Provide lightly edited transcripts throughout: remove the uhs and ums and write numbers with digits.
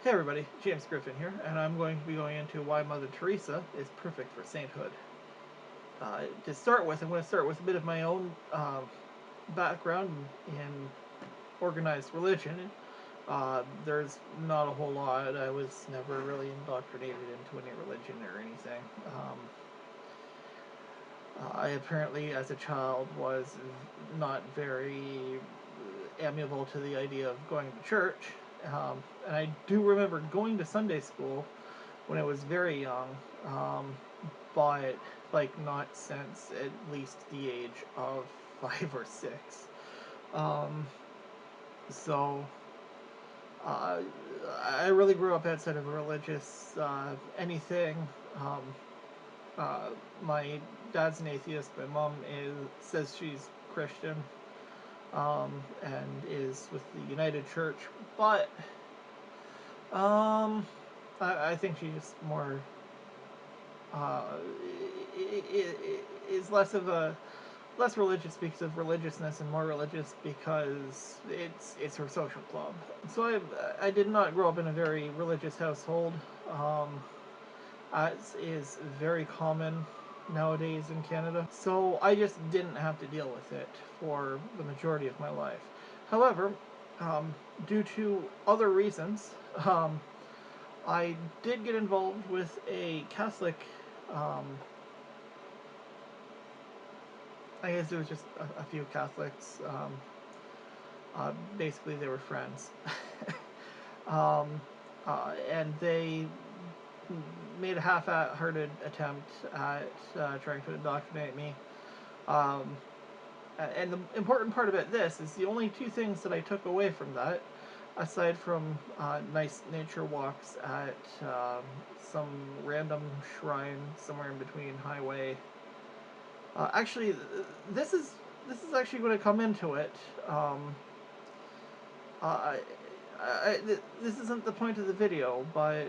Hey everybody, James Griffin here, and I'm going to be going into why Mother Teresa is perfect for sainthood. To start with, I'm going to start with a bit of my own background in organized religion. There's not a whole lot. I was never really indoctrinated into any religion or anything. I apparently, as a child, was not very amiable to the idea of going to church. And I do remember going to Sunday school when I was very young, but like not since at least the age of 5 or 6. Um, so uh, I really grew up outside of a religious anything. Um, uh, my dad's an atheist. My mom says she's Christian, and is with the United Church, but um, I think she's just more uh, is less religious because of religiousness and more religious because it's her social club. So I did not grow up in a very religious household, as is very common nowadays in Canada. So I just didn't have to deal with it for the majority of my life. However, due to other reasons, I did get involved with a Catholic. Um, I guess it was just a few Catholics. Basically, they were friends, um, and they made a half-hearted attempt at trying to indoctrinate me. Um, and the important part about this is the only two things that I took away from that, aside from nice nature walks at some random shrine somewhere in between highway. Actually, this is actually going to come into it. Uh, this isn't the point of the video, but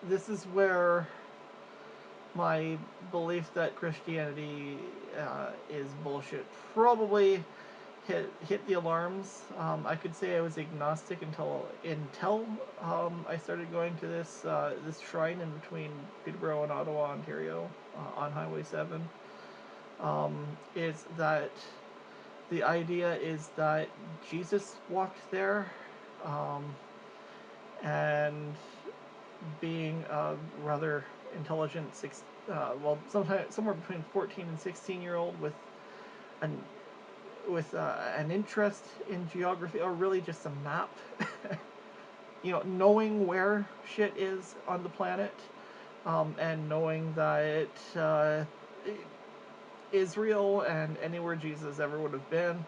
this is where my belief that Christianity is bullshit probably hit the alarms. I could say I was agnostic until I started going to this shrine in between Peterborough and Ottawa, Ontario, on Highway 7. Is that the idea is that Jesus walked there, um, and being a rather intelligent somewhere between 14 and 16-year-old with an an interest in geography, or really just a map. Knowing where shit is on the planet, and knowing that Israel and anywhere Jesus ever would have been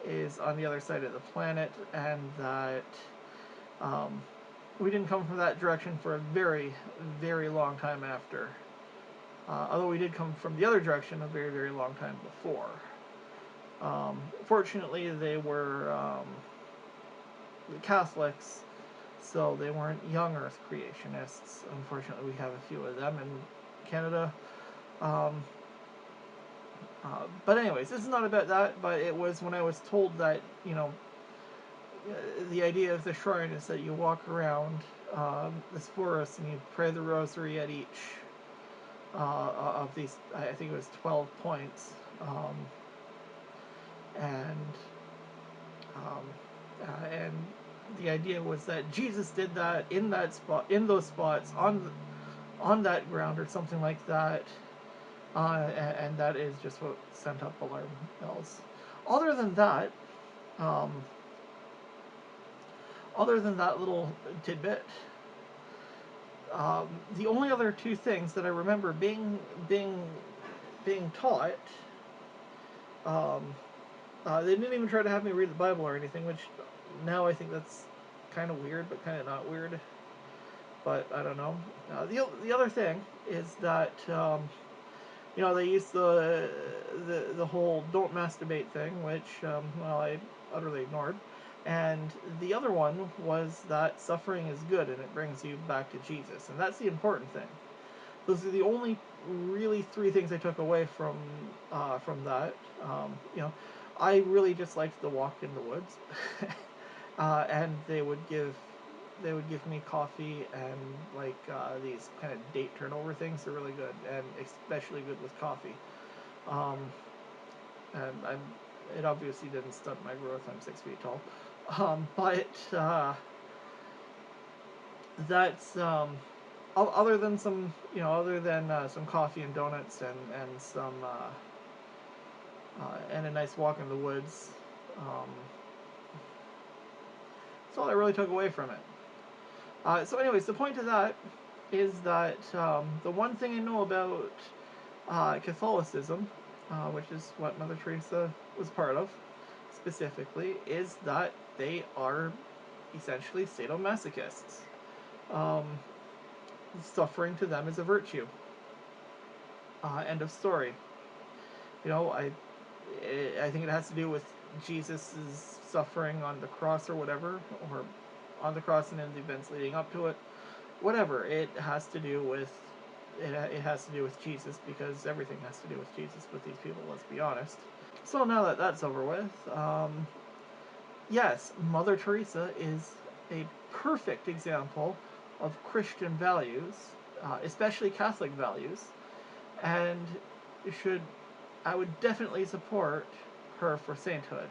is on the other side of the planet, and that we didn't come from that direction for a very, very long time after. Although we did come from the other direction a very, very long time before. Fortunately, they were Catholics, so they weren't young Earth creationists. Unfortunately, we have a few of them in Canada. But anyways, this is not about that, but it was when I was told that, the idea of the shrine is that you walk around this forest and you pray the rosary at each of these, I think it was 12 points. And and the idea was that Jesus did that in those spots, on that ground or something like that, and that is just what sent up alarm bells. Other than that, um, other than that little tidbit, the only other two things that I remember being taught, um, they didn't even try to have me read the Bible or anything, which now I think that's kind of weird, but kind of not weird. But I don't know. The other thing is that they use the whole don't masturbate thing, which I utterly ignored. And the other one was that suffering is good and it brings you back to Jesus, and that's the important thing. Those are the only really three things I took away from that. I really just liked the walk in the woods, and they would give they would give me coffee and like these kind of date turnover things. They're really good, and especially good with coffee. Um, and it obviously didn't stunt my growth. I'm 6 feet tall. But that's other than some, other than some coffee and donuts and some and a nice walk in the woods. That's all I really took away from it. So, anyways, the point of that is that the one thing I know about Catholicism, which is what Mother Teresa was part of, specifically, is that they are essentially sadomasochists. Um, Suffering to them is a virtue. End of story. I think it has to do with Jesus' suffering on the cross or whatever, or on the cross and in the events leading up to it. Whatever, it has to do with Jesus, because everything has to do with Jesus with these people, let's be honest. So now that that's over with, yes, Mother Teresa is a perfect example of Christian values, especially Catholic values, and I would definitely support her for sainthood.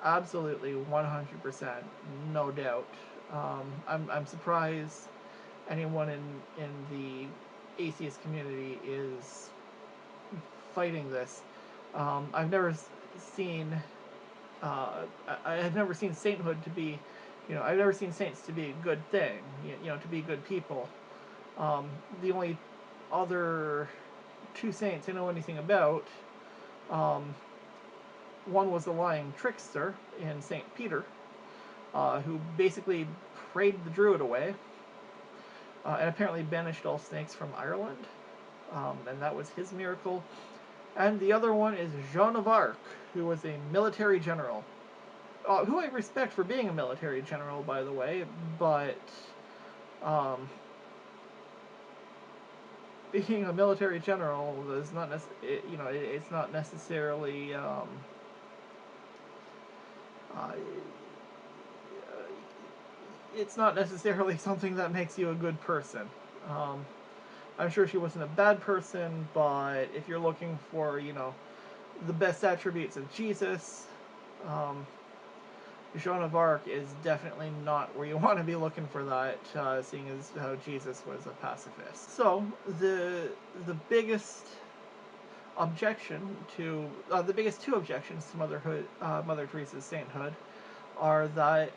Absolutely, 100%, no doubt. I'm surprised anyone in the atheist community is fighting this. I've never seen I've never seen sainthood to be, I've never seen saints to be a good thing, to be good people. The only other two saints I know anything about, one was a lying trickster in St. Peter, who basically prayed the druid away, and apparently banished all snakes from Ireland, and that was his miracle. And the other one is Joan of Arc, who was a military general, who I respect for being a military general, by the way, but being a military general is not it's not necessarily it's not necessarily something that makes you a good person. Um, I'm sure she wasn't a bad person, but if you're looking for, the best attributes of Jesus, um, Joan of Arc is definitely not where you want to be looking for that, seeing as how Jesus was a pacifist. So the biggest the biggest two objections to Mother Teresa's sainthood are that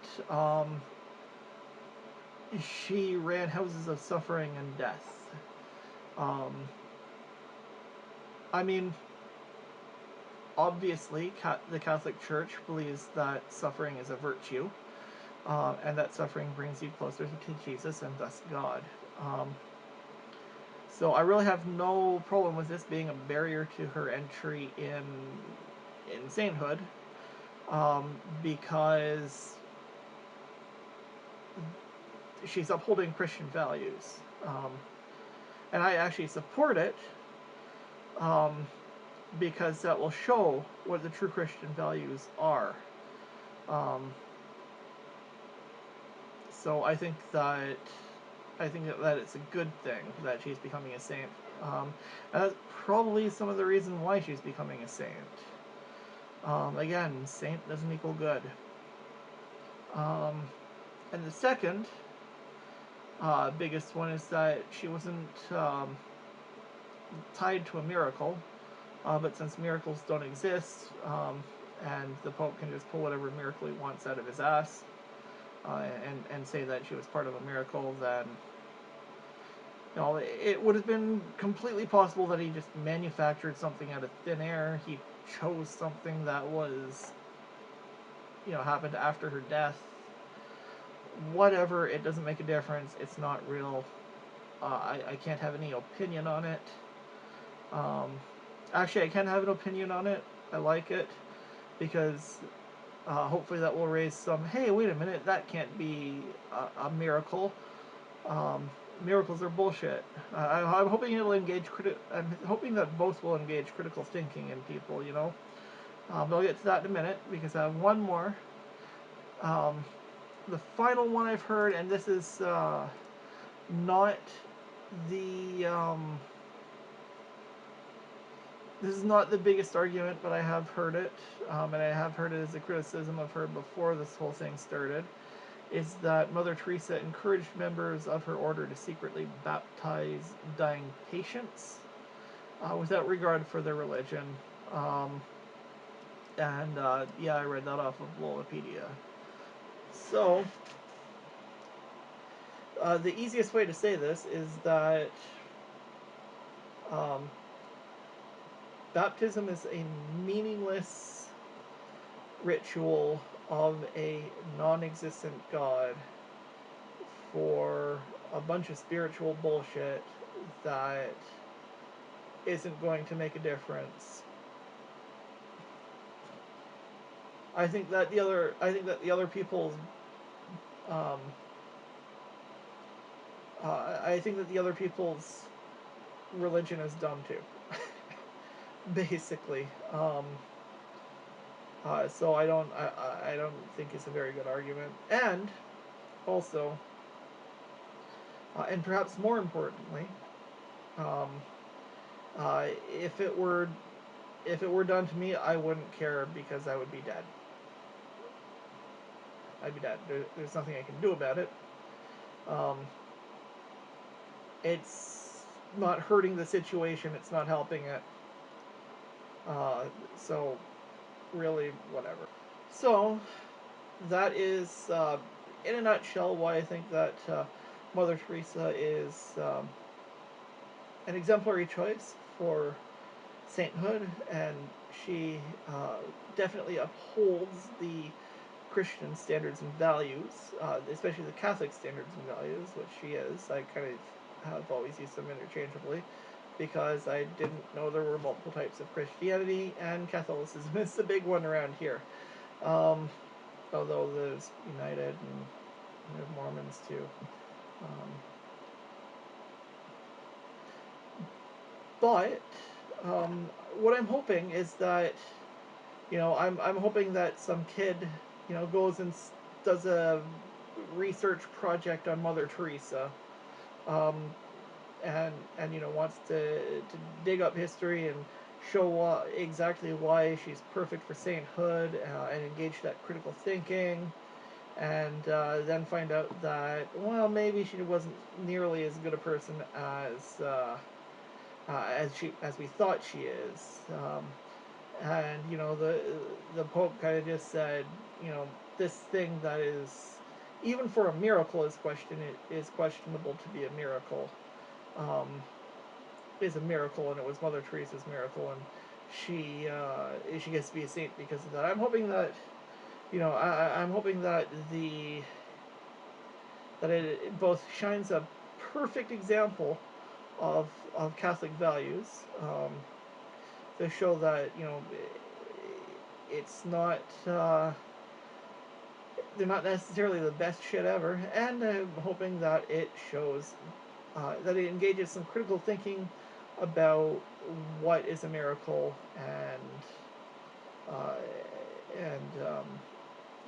she ran houses of suffering and death. I mean, obviously, the Catholic Church believes that suffering is a virtue, and that suffering brings you closer to Jesus and thus God. So I really have no problem with this being a barrier to her entry in sainthood, because she's upholding Christian values, and I actually support it, because that will show what the true Christian values are. So I think that it's a good thing that she's becoming a saint. And that's probably some of the reason why she's becoming a saint. Again, saint doesn't equal good. And the second biggest one is that she wasn't tied to a miracle, but since miracles don't exist, and the Pope can just pull whatever miracle he wants out of his ass, and say that she was part of a miracle, then it would have been completely possible that he just manufactured something out of thin air. He chose something that was, happened after her death. Whatever, it doesn't make a difference. It's not real. I can't have any opinion on it. Actually, I can have an opinion on it. I like it, because hopefully that will raise some, hey, wait a minute, that can't be a miracle. Miracles are bullshit. I'm hoping it'll engage I'm hoping that both will engage critical thinking in people. I'll get to that in a minute, because I have one more. the final one I've heard, and this is not the this is not the biggest argument, but I have heard it, and I have heard it as a criticism I've heard before this whole thing started, is that Mother Teresa encouraged members of her order to secretly baptize dying patients without regard for their religion. Um, and yeah, I read that off of Wikipedia. So, the easiest way to say this is that um, baptism is a meaningless ritual of a non-existent God for a bunch of spiritual bullshit that isn't going to make a difference. I think that the other people's um, I think that the other people's religion is dumb too. Basically, so I don't think it's a very good argument. And also, and perhaps more importantly, um, if it were done to me, I wouldn't care because I would be dead. I'd be dead. There's nothing I can do about it. Um, it's not hurting the situation. It's not helping it. So really, whatever. So that is, in a nutshell, why I think that Mother Teresa is an exemplary choice for sainthood, and she definitely upholds the Christian standards and values, especially the Catholic standards and values, which she is. I kind of have always used them interchangeably because I didn't know there were multiple types of Christianity, and Catholicism is the big one around here. Um, Although there's United and there's Mormons too. Um, but what I'm hoping is that, I'm hoping that some kid, goes and does a research project on Mother Teresa, um, and wants to dig up history and show exactly why she's perfect for sainthood, and engage that critical thinking, and then find out that, well, maybe she wasn't nearly as good a person as we thought she is. And the Pope kind of just said, this thing that is, even for a miracle, is questionable to be a miracle. Um, is a miracle, and it was Mother Teresa's miracle, and she gets to be a saint because of that. I'm hoping that, I'm hoping that it both shines a perfect example of Catholic values, to show that, it's not they're not necessarily the best shit ever, and I'm hoping that it shows that it engages some critical thinking about what is a miracle, uh, and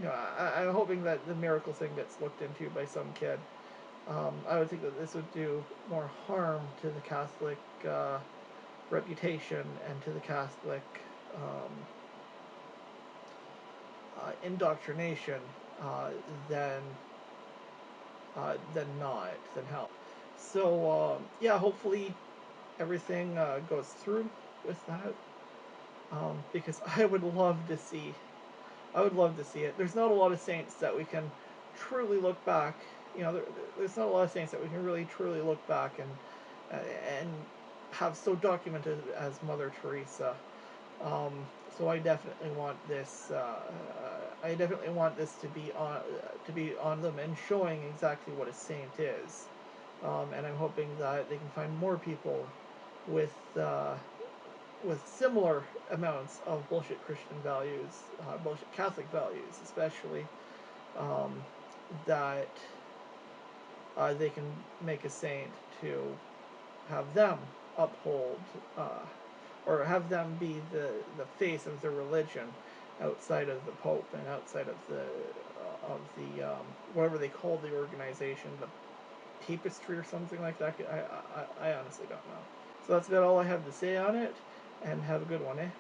I'm hoping that the miracle thing gets looked into by some kid. I would think that this would do more harm to the Catholic reputation and to the Catholic um, indoctrination uh, than than help. So yeah, hopefully everything goes through with that, because I would love to see it. There's not a lot of saints that we can truly look back. There's not a lot of saints that we can really truly look back and have so documented as Mother Teresa. Um, so I definitely want this. I definitely want this to be on them and showing exactly what a saint is. And I'm hoping that they can find more people with similar amounts of bullshit Christian values, bullshit Catholic values, especially, um, that they can make a saint to have them uphold, or have them be the face of the religion, outside of the Pope and outside of the whatever they call the organization, the papistry or something like that. I honestly don't know. So that's about all I have to say on it, and have a good one, eh?